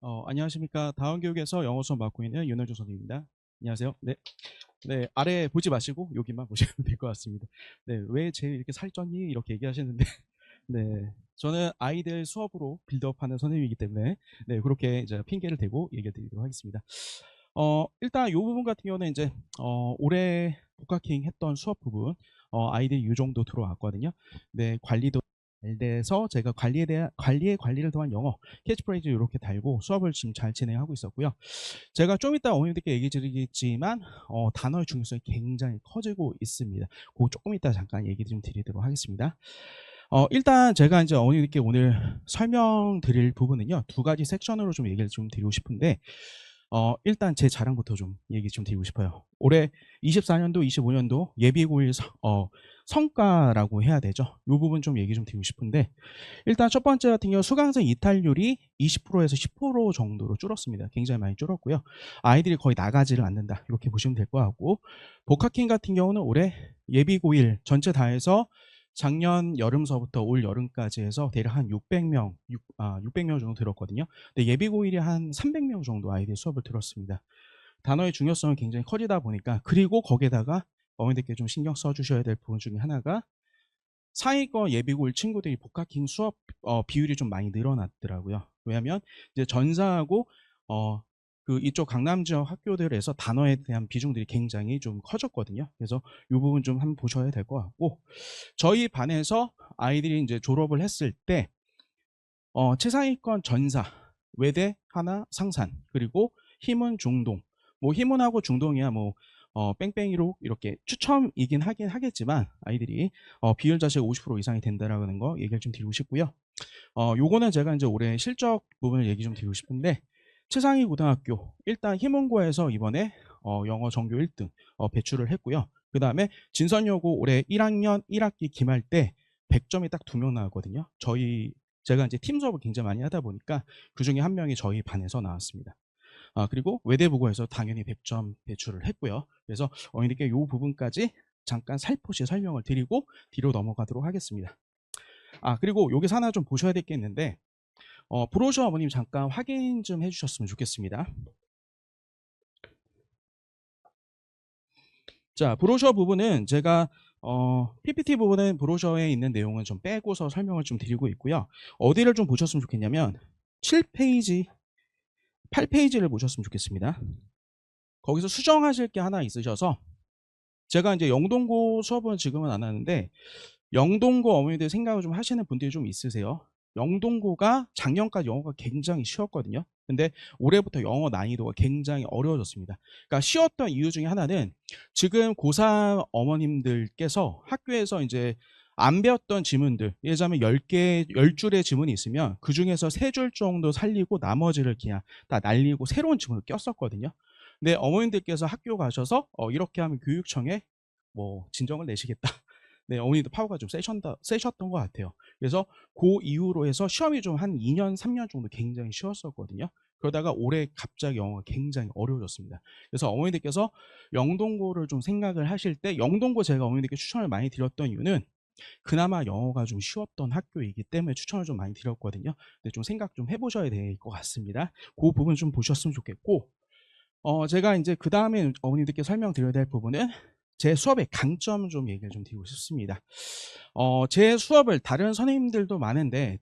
안녕하십니까. 다원교육에서 영어 수업 맡고 있는 윤호주 선생님입니다. 안녕하세요. 네. 네, 아래 보지 마시고 여기만 보시면 될 것 같습니다. 네, 왜 제 이렇게 살쪘니? 이렇게 얘기하시는데, 네. 저는 아이들 수업으로 빌드업하는 선생님이기 때문에, 네, 그렇게 이제 핑계를 대고 얘기해 드리도록 하겠습니다. 일단 이 부분 같은 경우는 이제, 올해 복학행 했던 수업 부분, 아이들이 이 정도 들어왔거든요. 네, 관리도 잘 돼서 제가 관리를 더한 영어, 캐치프레이즈 이렇게 달고 수업을 지금 잘 진행하고 있었고요. 제가 좀 이따 어머님들께 얘기 드리겠지만, 단어의 중요성이 굉장히 커지고 있습니다. 그거 조금 이따 잠깐 얘기 좀 드리도록 하겠습니다. 일단 제가 이제 어머님들께 오늘 설명드릴 부분은요, 두 가지 섹션으로 좀 얘기를 좀 드리고 싶은데, 일단 제 자랑부터 좀 얘기 좀 드리고 싶어요. 올해 24년도, 25년도 예비고일 성과라고 해야 되죠. 이 부분 좀 얘기 좀 드리고 싶은데, 일단 첫 번째 같은 경우 수강생 이탈률이 20%에서 10% 정도로 줄었습니다. 굉장히 많이 줄었고요. 아이들이 거의 나가지를 않는다. 이렇게 보시면 될 것 같고, 복학행 같은 경우는 올해 예비고일 전체 다 해서 작년 여름서부터 올 여름까지 해서 대략 한 600명 정도 들었거든요. 근데 예비고일이 한 300명 정도 아이들 수업을 들었습니다. 단어의 중요성은 굉장히 커지다 보니까, 그리고 거기에다가 어머니들께 좀 신경 써주셔야 될 부분 중에 하나가 상위권 예비고일 친구들이 복학행 수업 비율이 좀 많이 늘어났더라고요. 왜냐하면 이제 전사하고 그 이쪽 강남 지역 학교들에서 단어에 대한 비중들이 굉장히 좀 커졌거든요. 그래서 이 부분 좀 한번 보셔야 될 것 같고, 저희 반에서 아이들이 이제 졸업을 했을 때 최상위권 전사, 외대, 하나, 상산, 그리고 희문, 중동. 뭐 희문하고 중동이야 뭐 뺑뺑이로 이렇게 추첨이긴 하긴 하겠지만 아이들이 비율 자체가 50% 이상이 된다라는 거 얘기를 좀 드리고 싶고요. 요거는 제가 이제 올해 실적 부분을 얘기 좀 드리고 싶은데, 최상위 고등학교 일단 희문고에서 이번에 영어 전교 1등 배출을 했고요. 그 다음에 진선여고 올해 1학년 1학기 기말 때 100점이 딱 2명 나왔거든요. 제가 이제 팀 수업을 굉장히 많이 하다 보니까 그 중에 한 명이 저희 반에서 나왔습니다. 그리고 외대부고에서 당연히 100점 배출을 했고요. 그래서 어머니께 이 부분까지 잠깐 살포시 설명을 드리고 뒤로 넘어가도록 하겠습니다. 그리고 여기서 하나 좀 보셔야 될 게 있는데, 브로셔 어머님 잠깐 확인 좀 해주셨으면 좋겠습니다. 자, 브로셔 부분은 제가 PPT 부분은 브로셔에 있는 내용은 좀 빼고서 설명을 좀 드리고 있고요. 어디를 좀 보셨으면 좋겠냐면 7페이지, 8페이지를 보셨으면 좋겠습니다. 거기서 수정하실 게 하나 있으셔서, 제가 이제 영동고 수업은 지금은 안 하는데 영동고 어머니들 생각을 좀 하시는 분들이 좀 있으세요. 영동고가 작년까지 영어가 굉장히 쉬웠거든요. 근데 올해부터 영어 난이도가 굉장히 어려워졌습니다. 그러니까 쉬웠던 이유 중에 하나는 지금 고3 어머님들께서 학교에서 이제 안 배웠던 지문들, 예를 들자면 10개, 10줄의 지문이 있으면 그 중에서 3줄 정도 살리고 나머지를 그냥 다 날리고 새로운 지문을 꼈었거든요. 근데 어머님들께서 학교 가셔서 이렇게 하면 교육청에 뭐 진정을 내시겠다. 네, 어머니도 파워가 좀 세셨던 것 같아요. 그래서 그 이후로 해서 시험이 좀 한 2년, 3년 정도 굉장히 쉬웠었거든요. 그러다가 올해 갑자기 영어가 굉장히 어려워졌습니다. 그래서 어머니들께서 영동고를 좀 생각을 하실 때, 영동고 제가 어머니들께 추천을 많이 드렸던 이유는 그나마 영어가 좀 쉬웠던 학교이기 때문에 추천을 좀 많이 드렸거든요. 근데 좀 생각 좀 해보셔야 될 것 같습니다. 그 부분 좀 보셨으면 좋겠고, 제가 이제 그 다음에 어머니들께 설명드려야 될 부분은 제 수업의 강점 좀 얘기를 좀 드리고 싶습니다. 제 수업을 다른 선생님들도 많은데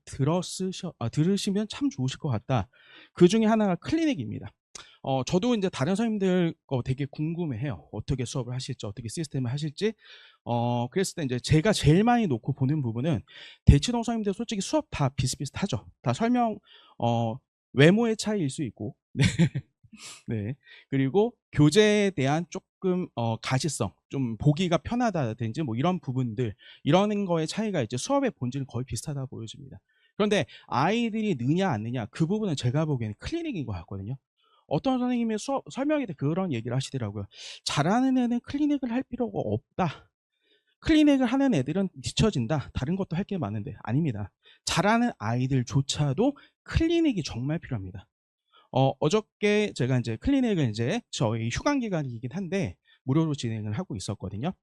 들으시면 참 좋으실 것 같다. 그 중에 하나가 클리닉입니다. 저도 이제 다른 선생님들 거 되게 궁금해해요. 어떻게 수업을 하실지, 어떻게 시스템을 하실지. 그랬을 때 이제 제가 제일 많이 놓고 보는 부분은, 대치동 선생님들 솔직히 수업 다 비슷비슷하죠. 다 외모의 차이일 수 있고, 네. 네. 그리고 교재에 대한 조금 가시성, 좀 보기가 편하다든지 뭐 이런 부분들, 이런 거의 차이가 이제 수업의 본질은 거의 비슷하다 보여집니다. 그런데 아이들이 느냐 안 느냐, 그 부분은 제가 보기에는 클리닉인 것 같거든요. 어떤 선생님이 수업 설명회 때 그런 얘기를 하시더라고요. 잘하는 애는 클리닉을 할 필요가 없다. 클리닉을 하는 애들은 뒤처진다. 다른 것도 할 게 많은데. 아닙니다. 잘하는 아이들조차도 클리닉이 정말 필요합니다. 어저께 제가 이제 클리닉을 이제 저희 휴강 기간이긴 한데 무료로 진행을 하고 있었거든요.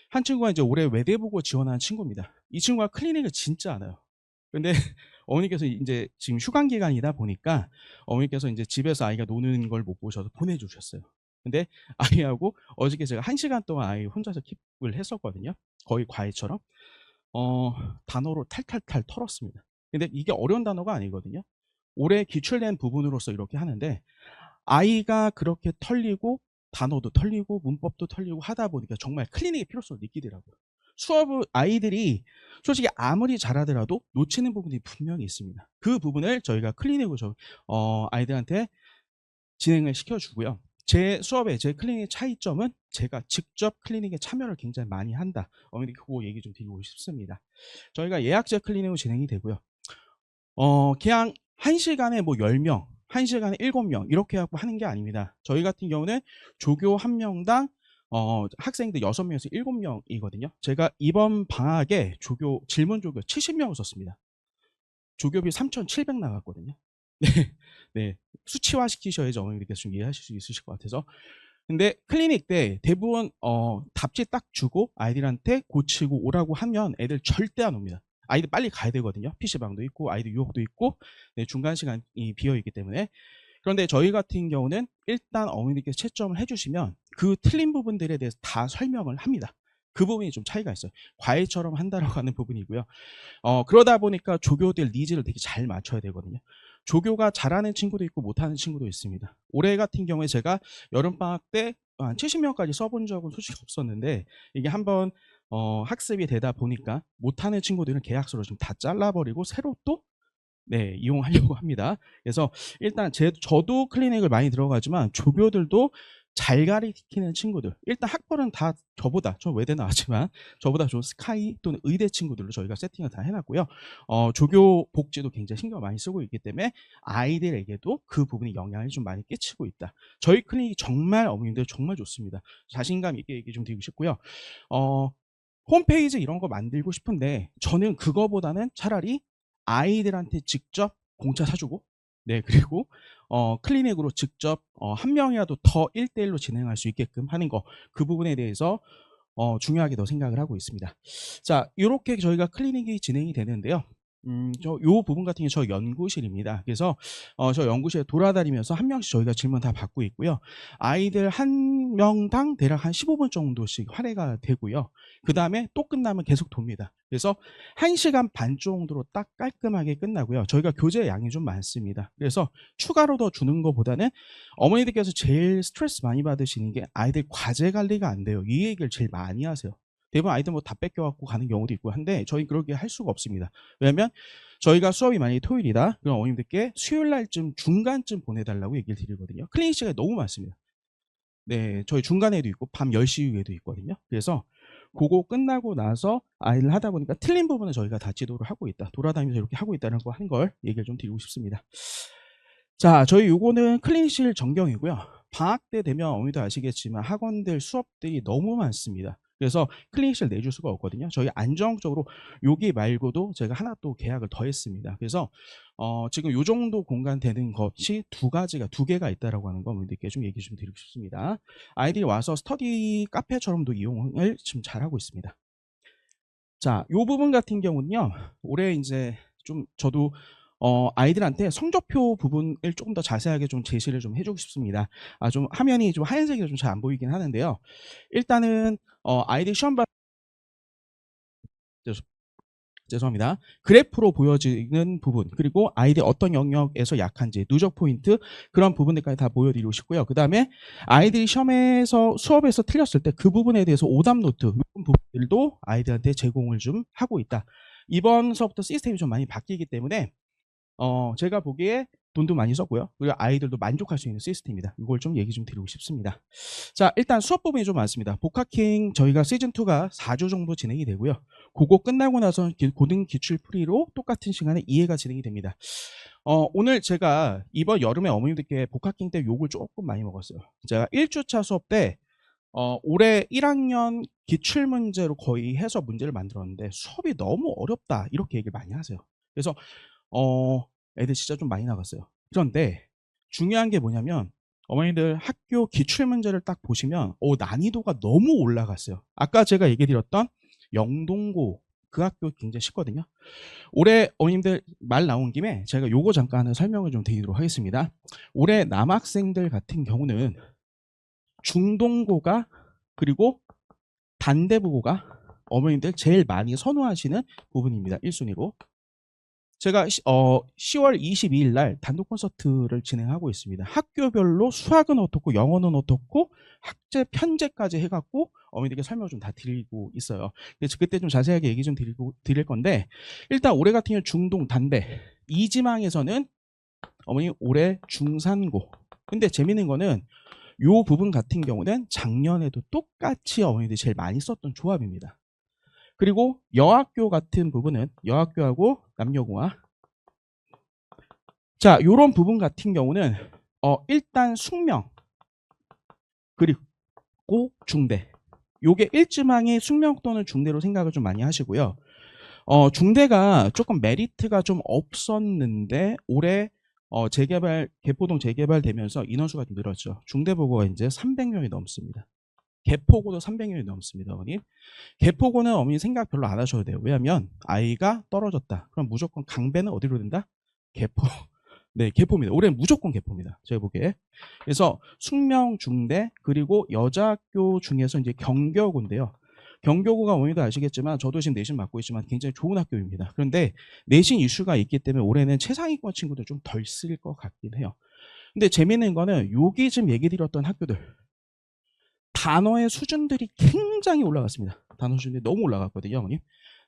한 친구가 이제 올해 외대보고 지원한 친구입니다. 이 친구가 클리닉을 진짜 안 해요. 근데 어머니께서 이제 지금 휴관 기간이다 보니까 어머니께서 이제 집에서 아이가 노는 걸 못 보셔서 보내주셨어요. 근데 아이하고 어저께 제가 1시간 동안 아이 혼자서 킵을 했었거든요. 거의 과외처럼. 어, 단어로 탈탈탈 털었습니다. 근데 이게 어려운 단어가 아니거든요. 올해 기출된 부분으로서 이렇게 하는데 아이가 그렇게 털리고 단어도 털리고 문법도 털리고 하다 보니까 정말 클리닉의 필요성을 느끼더라고요. 수업을 아이들이 솔직히 아무리 잘하더라도 놓치는 부분이 분명히 있습니다. 그 부분을 저희가 클리닉으로 아이들한테 진행을 시켜주고요. 제 수업의 제 클리닉의 차이점은 제가 직접 클리닉에 참여를 굉장히 많이 한다. 어머니 그거 얘기 좀 드리고 싶습니다. 저희가 예약제 클리닉으로 진행이 되고요. 그냥 1시간에 뭐 10명, 1시간에 7명 이렇게 하고 하는 게 아닙니다. 저희 같은 경우는 조교 1명당 학생들 6명에서 7명이거든요. 제가 이번 방학에 질문 조교 70명을 썼습니다. 조교비 3,700 나갔거든요. 네, 네. 수치화 시키셔야지 어머니들께서 좀 이해하실 수 있으실 것 같아서. 근데 클리닉 때 대부분 답지 딱 주고 아이들한테 고치고 오라고 하면 애들 절대 안 옵니다. 아이들 빨리 가야 되거든요. PC방도 있고 아이들 유혹도 있고 네, 중간 시간이 비어 있기 때문에. 그런데 저희 같은 경우는 일단 어머니들께서 채점을 해주시면 그 틀린 부분들에 대해서 다 설명을 합니다. 그 부분이 좀 차이가 있어요. 과외처럼 한다라고 하는 부분이고요. 그러다 보니까 조교들 니즈를 되게 잘 맞춰야 되거든요. 조교가 잘하는 친구도 있고 못하는 친구도 있습니다. 올해 같은 경우에 제가 여름방학 때 한 70명까지 써본 적은 솔직히 없었는데 이게 한번 학습이 되다 보니까 못하는 친구들은 계약서를 좀 다 잘라버리고 새로 또 네, 이용하려고 합니다. 그래서 일단 저도 클리닉을 많이 들어가지만 조교들도 잘 가리키는 친구들, 일단 학벌은 다 저 외대 나왔지만 저보다 좋은 스카이 또는 의대 친구들로 저희가 세팅을 다 해놨고요. 조교 복지도 굉장히 신경 많이 쓰고 있기 때문에 아이들에게도 그 부분이 영향을 좀 많이 끼치고 있다. 저희 클리닉이 정말 어머님들 정말 좋습니다. 자신감 있게 얘기 좀 드리고 싶고요. 홈페이지 이런 거 만들고 싶은데 저는 그거보다는 차라리 아이들한테 직접 공짜 사주고 네 그리고 클리닉으로 직접 한 명이라도 더 1대1로 진행할 수 있게끔 하는 거 그 부분에 대해서 중요하게 더 생각을 하고 있습니다. 자, 이렇게 저희가 클리닉이 진행이 되는데요. 요 부분 같은 게 저 연구실입니다. 그래서 저 연구실에 돌아다니면서 한 명씩 저희가 질문 다 받고 있고요. 아이들 한 명당 대략 한 15분 정도씩 할애가 되고요. 그 다음에 또 끝나면 계속 돕니다. 그래서 1시간 반 정도로 딱 깔끔하게 끝나고요. 저희가 교재 양이 좀 많습니다. 그래서 추가로 더 주는 것보다는 어머니들께서 제일 스트레스 많이 받으시는 게 아이들 과제 관리가 안 돼요. 이 얘기를 제일 많이 하세요. 대부분 아이들 뭐 다 뺏겨갖고 가는 경우도 있고 한데 저희 그렇게 할 수가 없습니다. 왜냐면 저희가 수업이 만약에 토요일이다. 그럼 어머님들께 수요일 날쯤 중간쯤 보내달라고 얘기를 드리거든요. 클리닉 시간이 너무 많습니다. 네, 저희 중간에도 있고 밤 10시 이후에도 있거든요. 그래서 그거 끝나고 나서 아이를 하다 보니까 틀린 부분은 저희가 다 지도를 하고 있다. 돌아다니면서 이렇게 하고 있다는 거 하는 걸 얘기를 좀 드리고 싶습니다. 자, 저희 요거는 클리닉실 전경이고요. 방학 때 되면 어머니도 아시겠지만 학원들 수업들이 너무 많습니다. 그래서 클리닉실 내줄 수가 없거든요. 저희 안정적으로 여기 말고도 제가 하나 또 계약을 더 했습니다. 그래서 지금 요 정도 공간 되는 것이 두 개가 있다라고 하는 거 어머니들께 좀 얘기 좀 드리고 싶습니다. 아이들이 와서 스터디 카페처럼도 이용을 지금 잘하고 있습니다. 자, 요 부분 같은 경우는요. 올해 이제 좀 저도 아이들한테 성적표 부분을 조금 더 자세하게 좀 제시를 좀 해주고 싶습니다. 좀 화면이 좀 하얀색이라 좀 잘 안 보이긴 하는데요. 일단은 아이들 시험 죄송합니다. 그래프로 보여지는 부분 그리고 아이들 어떤 영역에서 약한지 누적 포인트 그런 부분들까지 다 보여드리고 싶고요. 그 다음에 아이들이 시험에서 수업에서 틀렸을 때 그 부분에 대해서 오답 노트 이런 부분들도 아이들한테 제공을 좀 하고 있다. 이번 수업부터 시스템이 좀 많이 바뀌기 때문에 제가 보기에 돈도 많이 썼고요. 그리고 아이들도 만족할 수 있는 시스템입니다. 이걸 좀 얘기 좀 드리고 싶습니다. 자, 일단 수업 부분이 좀 많습니다. 복학킹 저희가 시즌2가 4주 정도 진행이 되고요. 그거 끝나고 나서 고등 기출 풀이로 똑같은 시간에 2회가 진행이 됩니다. 오늘 제가 이번 여름에 어머님들께 복학킹 때 욕을 조금 많이 먹었어요. 제가 1주차 수업 때 올해 1학년 기출문제로 거의 해서 문제를 만들었는데 수업이 너무 어렵다 이렇게 얘기를 많이 하세요. 그래서 애들 진짜 좀 많이 나갔어요. 그런데 중요한 게 뭐냐면 어머니들 학교 기출문제를 딱 보시면 난이도가 너무 올라갔어요. 아까 제가 얘기 드렸던 영동고 그 학교 굉장히 쉽거든요. 올해 어머님들 말 나온 김에 제가 요거 잠깐 설명을 좀 드리도록 하겠습니다. 올해 남학생들 같은 경우는 중동고가 그리고 단대부고가 어머님들 제일 많이 선호하시는 부분입니다. 1순위로. 제가 10월 22일 날 단독 콘서트를 진행하고 있습니다. 학교별로 수학은 어떻고 영어는 어떻고 학제 편제까지 해갖고 어머니들께 설명을 좀 다 드리고 있어요. 그래서 그때 좀 자세하게 얘기 좀 드릴 건데, 일단 올해 같은 경우 중동 단대 이지망에서는 어머니 올해 중산고. 근데 재밌는 거는 요 부분 같은 경우는 작년에도 똑같이 어머니들이 제일 많이 썼던 조합입니다. 그리고 여학교 같은 부분은 여학교하고 남녀공학. 자, 요런 부분 같은 경우는 일단 숙명 그리고 중대. 요게 일지망의 숙명 또는 중대로 생각을 좀 많이 하시고요. 중대가 조금 메리트가 좀 없었는데 올해 개포동 재개발되면서 인원수가 좀 늘었죠. 중대보고가 이제 300명이 넘습니다. 개포고도 300명이 넘습니다, 어머님. 개포고는 어머니 생각 별로 안 하셔도 돼요. 왜냐하면 아이가 떨어졌다. 그럼 무조건 강배는 어디로 된다? 개포. 네, 개포입니다. 올해는 무조건 개포입니다. 제가 보기에. 그래서 숙명 중대 그리고 여자학교 중에서 이제 경교고인데요. 경교고가 어머니도 아시겠지만 저도 지금 내신 맡고 있지만 굉장히 좋은 학교입니다. 그런데 내신 이슈가 있기 때문에 올해는 최상위권 친구들 좀 덜 쓸 것 같긴 해요. 근데 재밌는 거는 여기 지금 얘기 드렸던 학교들 단어의 수준들이 굉장히 올라갔습니다. 단어 수준이 너무 올라갔거든요, 어머님.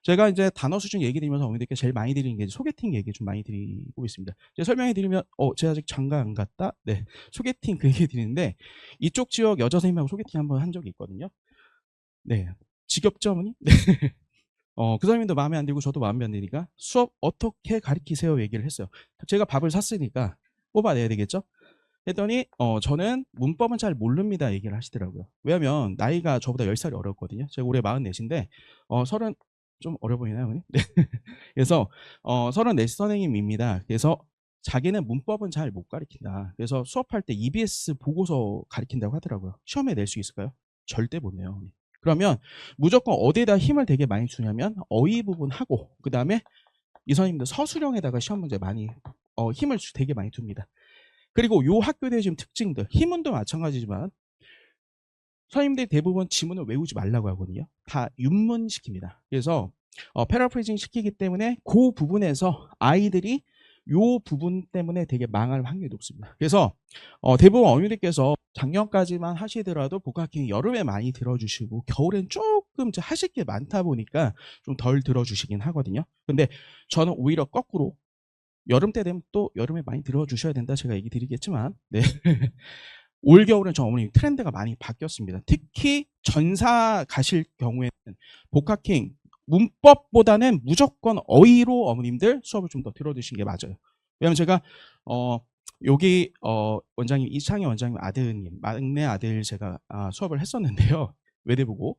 제가 이제 단어 수준 얘기 드리면서 어머니들께 제일 많이 드리는 게 소개팅 얘기 좀 많이 드리고 있습니다. 제가 설명해 드리면 제가 아직 장가 안 갔다? 네, 소개팅 그 얘기 드리는데 이쪽 지역 여자 선생님하고 소개팅 한번 한 적이 있거든요. 네, 지겹죠, 어머니? 네. 그 선생님도 마음에 안 들고 저도 마음에 안 드니까 수업 어떻게 가르치세요 얘기를 했어요. 제가 밥을 샀으니까 뽑아내야 되겠죠? 했더니 저는 문법은 잘 모릅니다 얘기를 하시더라고요. 왜냐하면 나이가 저보다 10살이 어렸거든요. 제가 올해 44인데 30 좀 어려 보이나요, 어머니? 네. 그래서 34 선생님입니다. 그래서 자기는 문법은 잘 못 가르친다. 그래서 수업할 때 EBS 보고서 가르친다고 하더라고요. 시험에 낼 수 있을까요? 절대 못 내요, 어머니. 그러면 무조건 어디에다 힘을 되게 많이 주냐면 어휘 부분 하고 그 다음에 이 선생님들 서술형에다가 시험 문제 많이 힘을 되게 많이 둡니다. 그리고 요 학교의 지금 특징들, 희문도 마찬가지지만 선생님들이 대부분 지문을 외우지 말라고 하거든요. 다 윤문시킵니다. 그래서 패러프레이징 시키기 때문에 그 부분에서 아이들이 요 부분 때문에 되게 망할 확률이 높습니다. 그래서 대부분 어머니들께서 작년까지만 하시더라도 복학행위 여름에 많이 들어주시고 겨울엔 조금 하실 게 많다 보니까 좀 덜 들어주시긴 하거든요. 근데 저는 오히려 거꾸로 여름 때 되면 또 여름에 많이 들어주셔야 된다 제가 얘기 드리겠지만 네. 올겨울은 저 어머니 트렌드가 많이 바뀌었습니다. 특히 전사 가실 경우에는 복학행 문법보다는 무조건 어휘로 어머님들 수업을 좀 더 들어주시는 게 맞아요. 왜냐하면 제가 여기 원장님 이창희 원장님 아드님 막내 아들 제가 수업을 했었는데요. 외대보고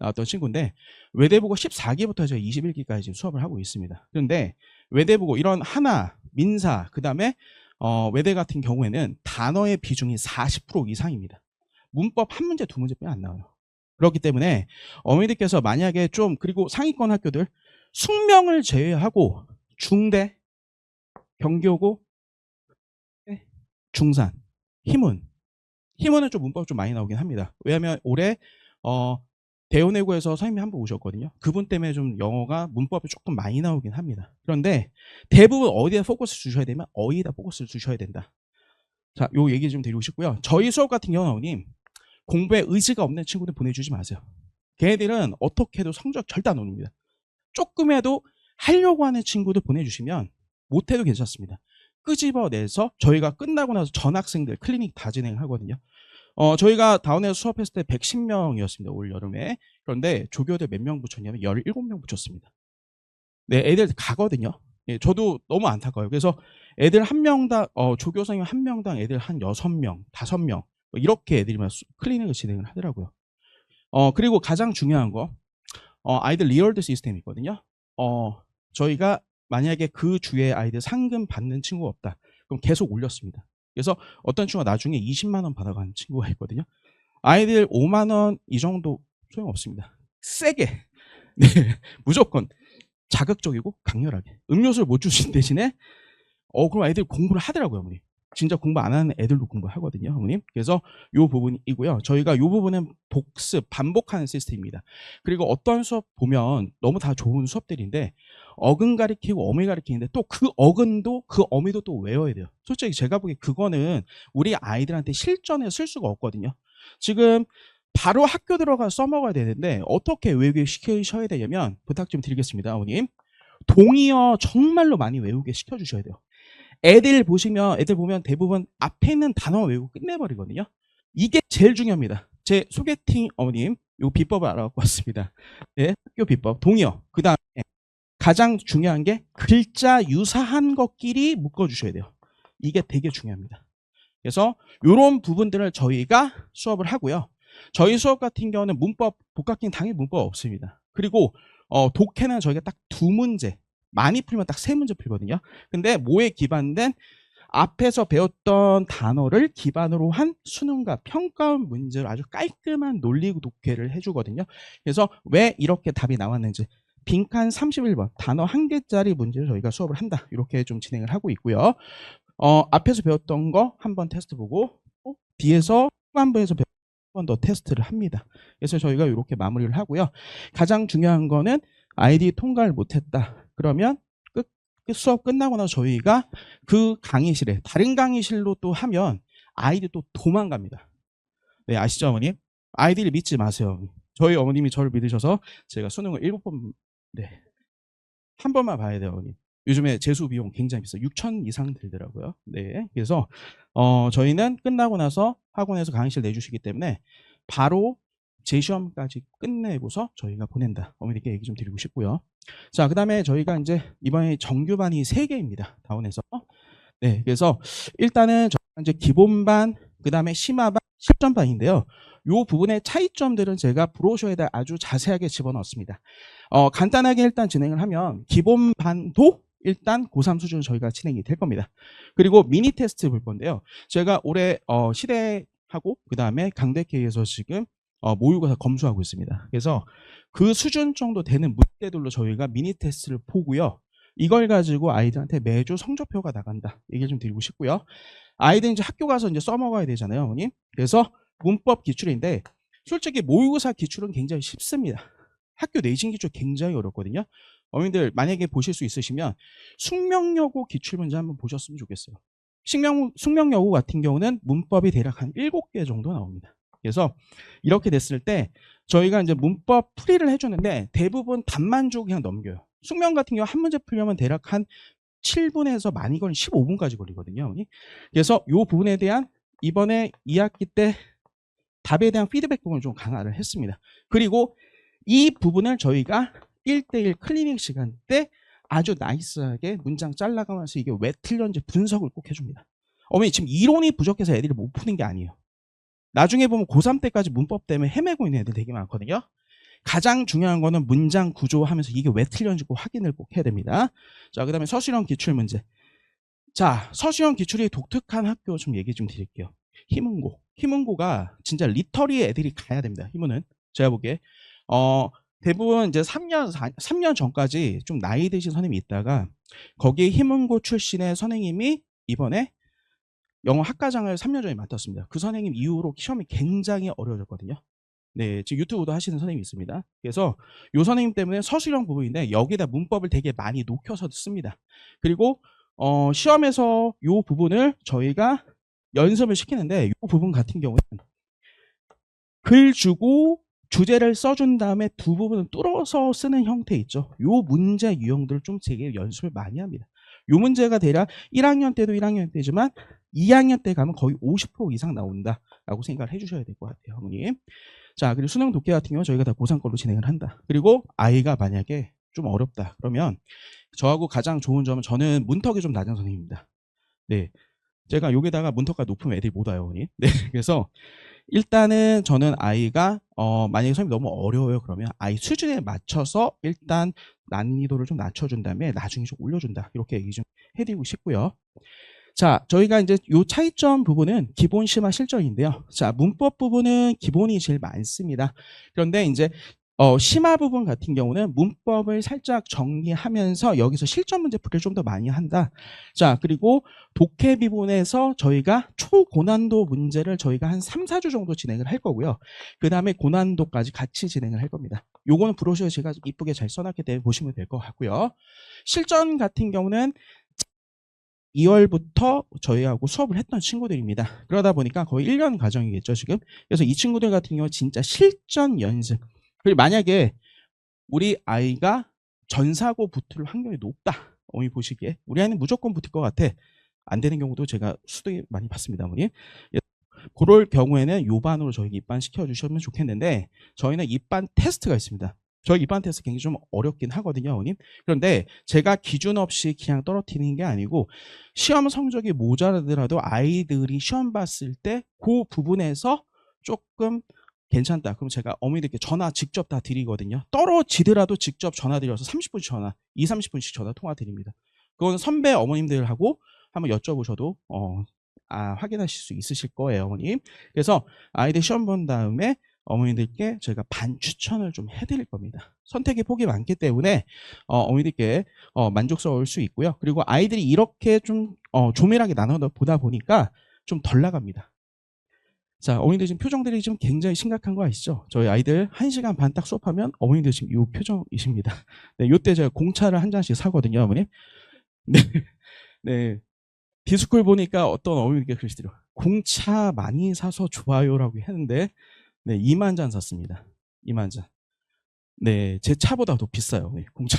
나왔던 친구인데 외대보고 14기부터 제가 21기까지 지금 수업을 하고 있습니다. 그런데 외대보고 이런 하나, 민사 그 다음에 외대 같은 경우에는 단어의 비중이 40% 이상입니다. 문법 한 문제 두 문제 빼 안 나와요. 그렇기 때문에 어머니들께서 만약에 좀 그리고 상위권 학교들 숙명을 제외하고 중대, 경교고, 중산, 희문은 좀 문법 좀 많이 나오긴 합니다. 왜냐하면 올해 대원외고에서 선생님이 한 분 오셨거든요. 그분 때문에 좀 영어가 문법이 조금 많이 나오긴 합니다. 그런데 대부분 어디에 포커스 주셔야 되면 어디에다 포커스를 주셔야 된다. 자, 요 얘기 좀 드리고 싶고요. 저희 수업 같은 경우는 어머님 공부에 의지가 없는 친구들 보내주지 마세요. 걔네들은 어떻게 해도 성적 절대 안 오릅니다. 조금이라도 하려고 하는 친구들 보내주시면 못해도 괜찮습니다. 끄집어내서 저희가 끝나고 나서 전학생들 클리닉 다 진행하거든요. 저희가 다운에서 수업했을 때 110명이었습니다. 올 여름에. 그런데 조교들 몇 명 붙였냐면 17명 붙였습니다. 네, 애들 가거든요. 예, 저도 너무 안타까워요. 그래서 애들 한 명당 조교 선생님 한 명당 애들 한 6명, 5명 이렇게 애들이만 클리닉을 진행을 하더라고요. 그리고 가장 중요한 거 아이들 리월드 시스템이 있거든요. 저희가 만약에 그 주에 아이들 상금 받는 친구가 없다. 그럼 계속 올렸습니다. 그래서 어떤 친구가 나중에 20만 원 받아가는 친구가 있거든요. 아이들 5만 원 이 정도 소용없습니다. 세게 네, 무조건 자극적이고 강렬하게. 음료수를 못 주신 대신에 그럼 애들 공부를 하더라고요, 어머니. 진짜 공부 안 하는 애들도 공부하거든요, 어머님. 그래서 이 부분이고요. 저희가 이 부분은 복습, 반복하는 시스템입니다. 그리고 어떤 수업 보면 너무 다 좋은 수업들인데 어근 가리키고 어미 가리키는데 또 그 어근도 그 어미도 또 외워야 돼요. 솔직히 제가 보기에 그거는 우리 아이들한테 실전에 쓸 수가 없거든요. 지금 바로 학교 들어가 써먹어야 되는데 어떻게 외우게 시키셔야 되냐면 부탁 좀 드리겠습니다, 어머님. 동의어 정말로 많이 외우게 시켜주셔야 돼요. 애들 보면 대부분 앞에 있는 단어 외우고 끝내버리거든요. 이게 제일 중요합니다. 제 소개팅 어머님, 요 비법을 알아갖고 왔습니다. 네, 학교 비법, 동의어. 그 다음에 가장 중요한 게 글자 유사한 것끼리 묶어주셔야 돼요. 이게 되게 중요합니다. 그래서 이런 부분들을 저희가 수업을 하고요. 저희 수업 같은 경우는 문법, 복합기는 당연히 문법 없습니다. 그리고 독해는 저희가 딱 2문제, 많이 풀면 딱 3문제 풀거든요. 근데 뭐에 기반된 앞에서 배웠던 단어를 기반으로 한 수능과 평가원 문제를 아주 깔끔한 논리 독해를 해주거든요. 그래서 왜 이렇게 답이 나왔는지 빈칸 31번 단어 1개짜리 문제를 저희가 수업을 한다. 이렇게 좀 진행을 하고 있고요. 앞에서 배웠던 거 한번 테스트 보고 뒤에서 후반부에서 배웠던 한 번 더 테스트를 합니다. 그래서 저희가 이렇게 마무리를 하고요. 가장 중요한 거는 아이디 통과를 못했다. 그러면 수업 끝나고 나서 저희가 그 강의실에 다른 강의실로 또 하면 아이들 또 도망갑니다. 네, 아시죠, 어머님? 아이들을 믿지 마세요. 저희 어머님이 저를 믿으셔서 제가 수능을 7번, 네, 한 번만 봐야 돼요, 어머님. 요즘에 재수 비용 굉장히 비싸요. 6천 이상 들더라고요. 네, 그래서 저희는 끝나고 나서 학원에서 강의실 내주시기 때문에 바로 재시험까지 끝내고서 저희가 보낸다. 어머니께 얘기 좀 드리고 싶고요. 자, 그 다음에 저희가 이제 이번에 정규반이 3개입니다. 다운해서. 네, 그래서 일단은 저희가 이제 기본반, 그 다음에 심화반, 실전반인데요. 이 부분의 차이점들은 제가 브로셔에다 아주 자세하게 집어넣었습니다. 간단하게 일단 진행을 하면 기본반도 일단 고3 수준 저희가 진행이 될 겁니다. 그리고 미니 테스트 볼 건데요. 제가 올해 시대하고 그 다음에 강대케이에서 지금 모의고사 검수하고 있습니다. 그래서 그 수준 정도 되는 문제들로 저희가 미니 테스트를 보고요. 이걸 가지고 아이들한테 매주 성적표가 나간다. 얘기를 좀 드리고 싶고요. 아이들 이제 학교 가서 이제 써먹어야 되잖아요, 어머님. 그래서 문법 기출인데 솔직히 모의고사 기출은 굉장히 쉽습니다. 학교 내신 기출 굉장히 어렵거든요. 어머님들 만약에 보실 수 있으시면 숙명여고 기출문제 한번 보셨으면 좋겠어요. 숙명여고 같은 경우는 문법이 대략 한 7개 정도 나옵니다. 그래서 이렇게 됐을 때 저희가 이제 문법 풀이를 해주는데 대부분 답만 주고 그냥 넘겨요. 숙명 같은 경우 한 문제 풀려면 대략 한 7분에서 많이 걸리면 15분까지 걸리거든요. 그래서 이 부분에 대한 이번에 2학기 때 답에 대한 피드백 부분을 좀 강화를 했습니다. 그리고 이 부분을 저희가 1대1 클리닝 시간 때 아주 나이스하게 문장 잘라가면서 이게 왜 틀렸는지 분석을 꼭 해줍니다. 어머니 지금 이론이 부족해서 애들이 못 푸는 게 아니에요. 나중에 보면 고3 때까지 문법 때문에 헤매고 있는 애들 되게 많거든요. 가장 중요한 거는 문장 구조하면서 이게 왜 틀렸는지 꼭 확인을 꼭 해야 됩니다. 자, 그 다음에 서술형 기출문제. 자, 서술형 기출이 독특한 학교 좀 얘기 좀 드릴게요. 희문고가 진짜 리터리 애들이 가야 됩니다. 희문은 제가 보기에 대부분 이제 3년 전까지 좀 나이 드신 선생님이 있다가 거기에 희문고 출신의 선생님이 이번에 영어 학과장을 3년 전에 맡았습니다. 그 선생님 이후로 시험이 굉장히 어려워졌거든요. 네, 지금 유튜브도 하시는 선생님이 있습니다. 그래서 이 선생님 때문에 서술형 부분인데 여기다 문법을 되게 많이 녹여서 씁니다. 그리고 시험에서 이 부분을 저희가 연습을 시키는데 이 부분 같은 경우는 글 주고 주제를 써준 다음에 두 부분을 뚫어서 쓰는 형태 있죠. 이 문제 유형들을 좀 되게 연습을 많이 합니다. 이 문제가 대략 1학년 때도 1학년 때지만 2학년 때 가면 거의 50% 이상 나온다라고 생각을 해주셔야 될 것 같아요, 어머님. 자, 그리고 수능 독해 같은 경우 저희가 다 고3 걸로 진행을 한다. 그리고 아이가 만약에 좀 어렵다 그러면 저하고 가장 좋은 점은 저는 문턱이 좀 낮은 선생님입니다. 네, 제가 여기다가 문턱가 높으면 애들이 못 와요, 어머니. 네, 그래서 일단은 저는 아이가 만약에 선생님이 너무 어려워요 그러면 아이 수준에 맞춰서 일단 난이도를 좀 낮춰준 다음에 나중에 좀 올려준다 이렇게 얘기 좀 해드리고 싶고요. 자, 저희가 이제 요 차이점 부분은 기본 심화 실전인데요. 자, 문법 부분은 기본이 제일 많습니다. 그런데 이제 심화 부분 같은 경우는 문법을 살짝 정리하면서 여기서 실전 문제 풀이를 좀 더 많이 한다. 자, 그리고 독해 부분에서 저희가 초고난도 문제를 저희가 한 3, 4주 정도 진행을 할 거고요. 그 다음에 고난도까지 같이 진행을 할 겁니다. 요거는 브로셔에 제가 이쁘게 잘 써놨기 때문에 보시면 될 것 같고요. 실전 같은 경우는 2월부터 저희하고 수업을 했던 친구들입니다. 그러다 보니까 거의 1년 과정이겠죠, 지금. 그래서 이 친구들 같은 경우 진짜 실전 연습. 그리고 만약에 우리 아이가 전사고 붙을 확률이 높다. 어머니 보시기에 우리 아이는 무조건 붙을 것 같아. 안 되는 경우도 제가 수도 많이 봤습니다, 어머니. 그럴 경우에는 요반으로 저희 입반 시켜주시면 좋겠는데 저희는 입반 테스트가 있습니다. 저희 입반 테스트 굉장히 좀 어렵긴 하거든요, 어머님. 그런데 제가 기준 없이 그냥 떨어뜨리는 게 아니고 시험 성적이 모자라더라도 아이들이 시험 봤을 때 그 부분에서 조금 괜찮다. 그럼 제가 어머니들께 전화 직접 다 드리거든요. 떨어지더라도 직접 전화 드려서 30분씩 전화, 2, 30분씩 전화 통화 드립니다. 그건 선배 어머님들하고 한번 여쭤보셔도 확인하실 수 있으실 거예요, 어머님. 그래서 아이들 시험 본 다음에 어머니들께 저희가 반 추천을 좀 해드릴 겁니다. 선택의 폭이 많기 때문에 어머니들께 만족스러울 수 있고요. 그리고 아이들이 이렇게 좀 조밀하게 나눠 보다 보니까 좀 덜 나갑니다. 자, 어머니들 지금 표정들이 지금 굉장히 심각한 거 아시죠? 저희 아이들 1시간 반 딱 수업하면 어머니들 지금 이 표정이십니다. 네, 요때 제가 공차를 한 잔씩 사거든요, 어머님. 네, 네. 디스콜 보니까 어떤 어머니께 그러시더라고요. 공차 많이 사서 좋아요라고 했는데, 네, 2만 잔 샀습니다. 2만 잔. 네, 제 차보다 더 비싸요. 네, 공차.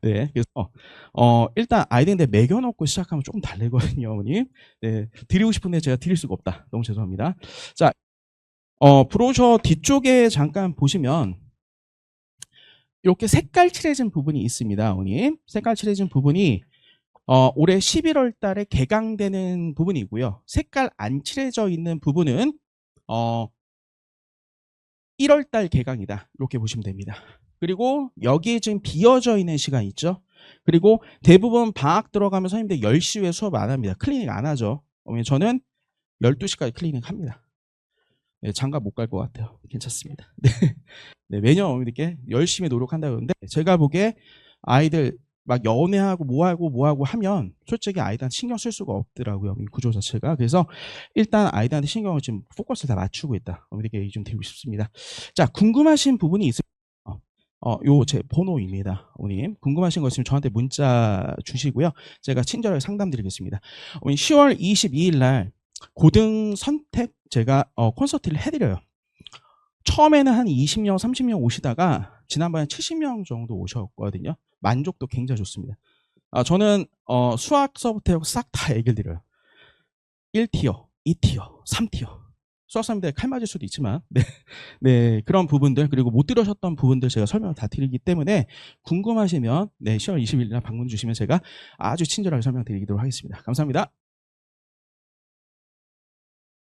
네, 그래서 일단 아이들한테 매겨놓고 시작하면 조금 다르거든요, 어머님. 네, 드리고 싶은데 제가 드릴 수가 없다. 너무 죄송합니다. 자, 브로셔 뒤쪽에 잠깐 보시면 이렇게 색깔 칠해진 부분이 있습니다, 어머님. 색깔 칠해진 부분이 올해 11월 달에 개강되는 부분이고요. 색깔 안 칠해져 있는 부분은 1월 달 개강이다. 이렇게 보시면 됩니다. 그리고 여기에 지금 비어져 있는 시간 있죠. 그리고 대부분 방학 들어가면 선생님들 10시 후에 수업 안 합니다. 클리닉 안 하죠. 저는 12시까지 클리닉 합니다. 네, 장가 못 갈 것 같아요. 괜찮습니다. 네. 네, 매년 어머니들께 열심히 노력한다고 하는데 제가 보기에 아이들 막 연애하고 뭐하고 하면 솔직히 아이들한테 신경 쓸 수가 없더라고요. 이 구조 자체가. 그래서 일단 아이들한테 신경을 지금 포커스를 다 맞추고 있다. 어머니께 얘기 좀 드리고 싶습니다. 자, 궁금하신 부분이 있으면 요 제 번호입니다. 어머님 궁금하신 거 있으면 저한테 문자 주시고요. 제가 친절하게 상담 드리겠습니다. 어머니 10월 22일 날 고등 선택 제가 콘서트를 해드려요. 처음에는 한 20명, 30명 오시다가 지난번에 70명 정도 오셨거든요. 만족도 굉장히 좋습니다. 저는 수학서부터 싹 다 얘기를 드려요. 1티어, 2티어, 3티어. 수학사님들 칼 맞을 수도 있지만 네, 그런 부분들 그리고 못 들으셨던 부분들 제가 설명을 다 드리기 때문에 궁금하시면 10월 20일 날 방문 주시면 제가 아주 친절하게 설명드리도록 하겠습니다. 감사합니다.